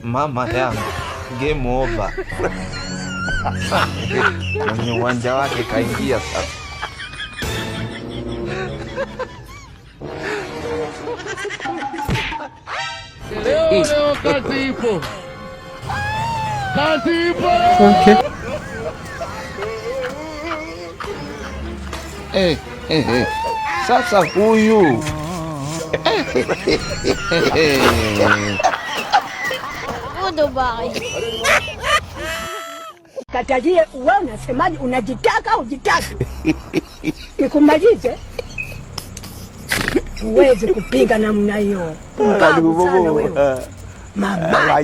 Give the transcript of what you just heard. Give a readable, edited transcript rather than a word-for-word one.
Mama yangu, game over. Mwenye uwanja wake kaingia sasa. Leo kazi ipo. Kazi ipo. Okay. Sasa huyu Katajie, wewe unasemaje? Unajitaka au ujitaki? Nikumalize. Uweze kupinga namna hiyo. Mbavu sana wewe. Mama,